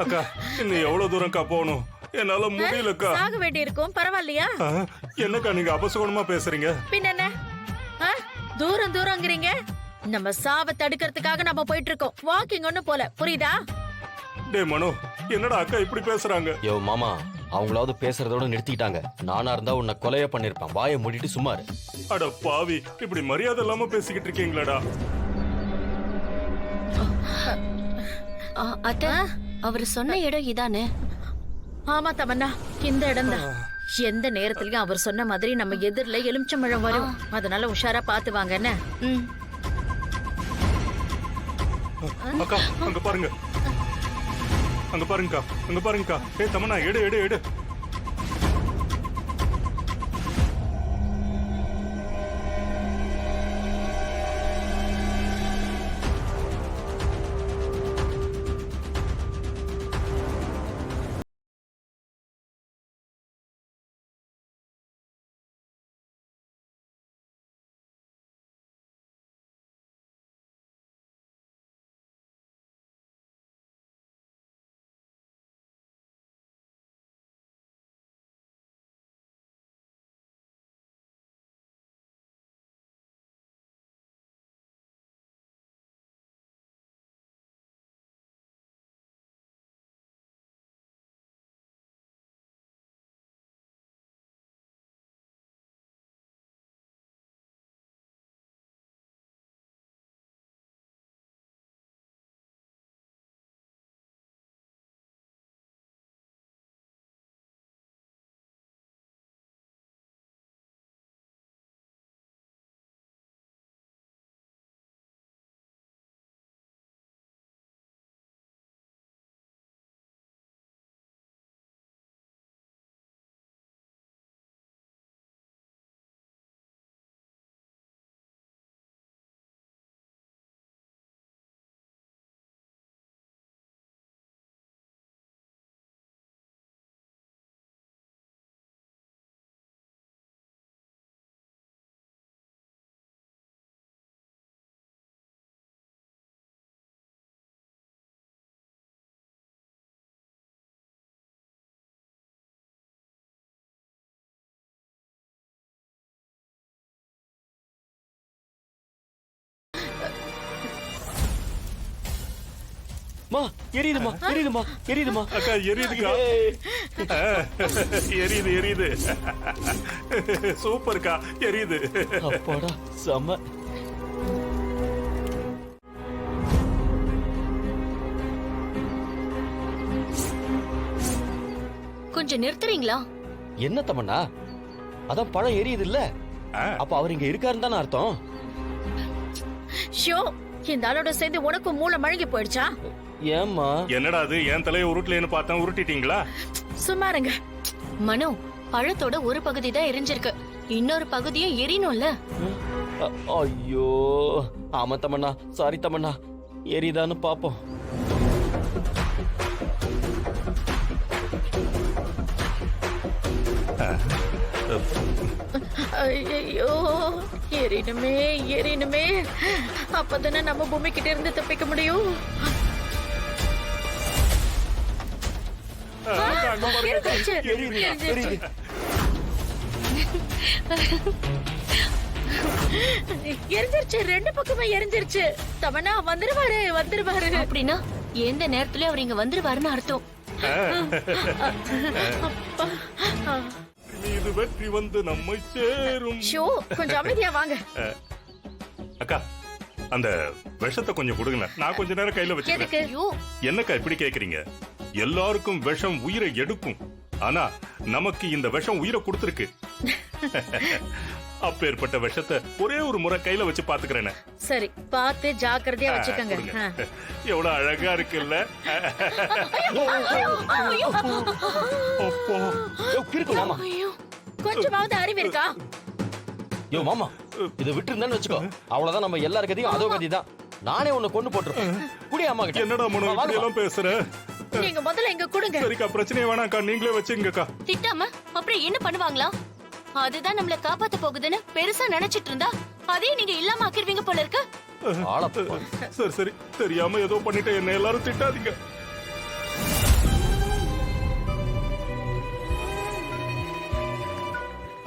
அக்கா இன்னும் எவ்வளவு தூரம்க்கா போகணும்? என்னால முடியலக்கா. சாக வேண்டி இருக்கும், பரவாயில்லையா? என்னக்கா நீங்க அபசகுணமா பேசுறீங்க? பின்ன என்ன? தூரம் தூரங்கிறீங்க. நம்ம சாவ தடுக்கிறதுக்காக நம்ம போயிட்டு இருக்கோம். வாக்கிங் ஒண்ணு போல, புரியுதா? டே மனோ, என்னடா அக்கா இப்படி பேசுறாங்க? யோ மாமா, அவங்களாவது பேசுறதோட நிறுத்திட்டாங்க. நானா இருந்தா உன்னை கொலைய பண்ணிருப்பேன். வாயை மூடிட்டு சும்மா இரு. அட பாவி, இப்படி மரியாதை இல்லாம பேசிக்கிட்டு இருக்கீங்களாடா? அத்த, அவர் சொன்ன இடம் இதானே? ஆமா தமன்னா, இந்த இடம் தான். எந்த நேரத்திலயும் அவர் சொன்ன மாதிரி நம்ம எதிரில எலுமிச்சம்பழம் வரும். அதனால உஷாரா பாத்து வாங்க. என்ன? அக்கா அங்க பாருங்க, அங்க பாருங்கக்கா, அங்க பாருங்கக்கா. ஏ தமன்னா, எடு எடு எடு. எரியுதுமா, எரியுதுமா, எரியுதுமா. அக்கா எரியுதுக்கா. எரியுது எரியுது. சூப்பர்க்கா, எரியுது. அப்பாடா, செம. கொஞ்சம் நிறுத்துறீங்களா? என்ன தமன்னா, அதான் பழம் எரியுது இல்ல? அப்ப அவர் இங்க இருக்காருன்னு தானே அர்த்தம்? ஷோ, இந்த ஆளோட சேர்ந்து உனக்கும் மூளை மழுங்கி போயிடுச்சா? ஏம்மா? என்னடா அது, என் தலையை உருட்டலேன்னு பார்த்தா உருட்டிட்டீங்களா? சும்மா இருங்க. மனோ, பழத்தோட ஒரு பகுதி தான் எரிஞ்சிருக்கு, இன்னொரு பகுதியும் எரியணும்ல. ஐயோ, ஆமா தமன்னா, சாரி தமன்னா. எரியுதான்னு பாப்போம். ஐயோ, எரியணுமே எரியணுமே. அப்பதானே நம்ம பூமி கிட்ட இருந்து தப்பிக்க முடியும். எரிஞ்சிருச்சு, எரிஞ்சிருச்சு. எரிஞ்சிருச்சு, ரெண்டு பக்கமே எரிஞ்சிருச்சு. தமன்னா வந்துருவாரு, வந்துருவாரு. அப்படின்னா எந்த நேரத்துல அவர் இங்க வந்துருவாருன்னு அர்த்தம். இது வெற்றி வந்து நம்மை சேரும். ஷோ, கொஞ்சம் அமைதியா வாங்க. அக்கா, அந்த விஷத்தை கொஞ்சம் கொடுங்க, நான் கொஞ்ச நேரம் கையில வச்சுக்கிறேன். என்னக்கா இப்படி கேக்குறீங்க? எல்லாருக்கும் விஷம் உயிரை எடுக்கும், ஆனா நமக்கு இந்த விஷம் உயிரை கொடுத்திருக்கு. அப்பேற்பட்ட விஷத்தை ஒரே ஒரு முறை கையில வச்சு பாத்துக்கிறேன். சரி, பார்த்து ஜாக்கிரதையா வச்சுக்கோங்க. எவ்வளவு அழகா இருக்குல்ல? கொஞ்சமாவது அறிவு இருக்கா? யோ மாமா, இதை விட்டு இருந்தான்னு வச்சுக்கோ, அவ்வளவுதான். நம்ம எல்லார் கதையும் அதோ கதி தான். நானே உன்னை கொண்டு போட்டுருப்பேன். குடி அம்மா கிட்ட. என்னடா மனோ இப்படி எல்லாம் பேசுற? நீங்க முதல்ல இங்க கொடுங்க. சரிக்கா, பிரச்சனையே வேணாம்க்கா, நீங்களே வச்சுங்கக்கா. திட்டாம அப்புறம் என்ன பண்ணுவாங்களா? அதுதான் நம்மள காப்பாத்த போகுதுன்னு பெருசா நினைச்சிட்டு இருந்தா அதே நீங்க இல்லாம ஆக்கிருவீங்க போல இருக்கு. ஆளப்பா. சரி சரி, தெரியாம ஏதோ பண்ணிட்டேன், என்ன எல்லாரும் திட்டாதீங்க.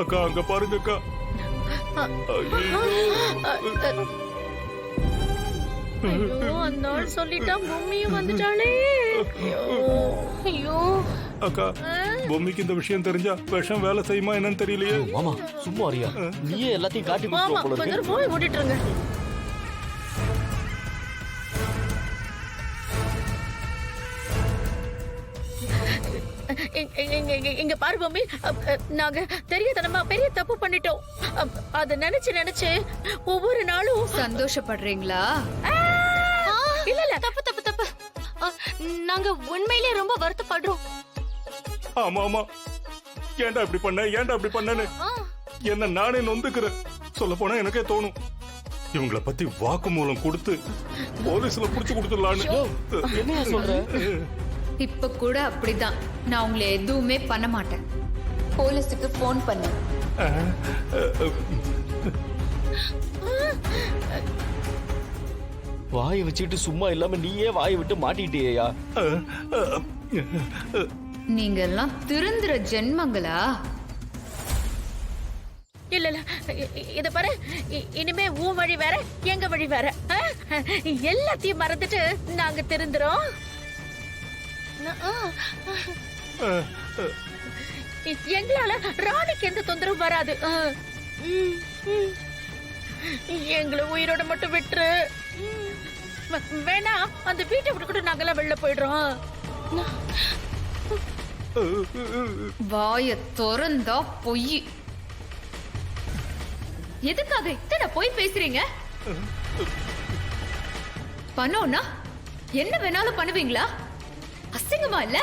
அக்கா அங்க பாருங்க அக்கா. ஐயோ. ஐயோ, அந்த ஆள் சொல்லிட்டா பொம்மியும் வந்துட்டாளே. ஐயோ அக்கா, பொம்மிக்கு இந்த விஷயம் தெரிஞ்சா விஷம் வேலை செய்யுமா என்னன்னு தெரியலையே. மாமா சும்மா அறியா, நீயே எல்லாத்தையும் காட்டி மாமா கொடுத்துருவ போல கொஞ்சம் இருக்கு. போய் ஓடிட்டுருங்க. இங்க பாரு பொம்மி, நாங்க தெரியாதனமா பெரிய தப்பு பண்ணிட்டோம். அத நினைச்சு ஒவ்வொரு நாளும் சந்தோஷப்படுறீங்களா? இல்ல இல்ல, தப்பு தப்பு தப்பு. நாங்க உண்மையிலேயே ரொம்ப வருத்தப்படுறோம். ஆமா ஆமா, ஏன்டா இப்படி பண்ண, ஏன்டா இப்படி பண்ணேன்னு என்ன நானே நொந்துக்கிறேன். சொல்ல போனா எனக்கே தோணும், இவங்கள பத்தி வாக்குமூலம் கொடுத்து போலீஸ்ல புடிச்சு கொடுத்துடலான்னு. என்ன சொல்ற? இப்ப கூட அப்படிதான். நான் உங்களை எதுவுமே பண்ண மாட்டேன். போலீஸுக்கு போன் பண்ணு. வாயை வச்சுக்கிட்டு சும்மா இல்லாம நீயே வாயை விட்டு மாட்டிட்டியா? நீங்க எல்லாம் திருந்துற ஜென்மங்களா? இல்ல இல்ல, இத பாரு, இனிமே உன் வழி வேற எங்க வழி வேற. எல்லாத்தையும் மறந்துட்டு நாங்க திருந்துறோம். எங்களால ராணிக்கு எந்த தொந்தரவும் வராது. எங்களை உயிரோட மட்டும் விட்டுரு. வேணா அந்த வீட்டை விட்டு கூட நாங்கெல்லாம் வெளில போயிடுறோம். வாய திறந்தா பொய். எதுக்காக இத்தனை பொய் பேசுறீங்க? பண்ணோம்னா என்ன வேணாலும் பண்ணுவீங்களா? அசிங்கமா இல்ல?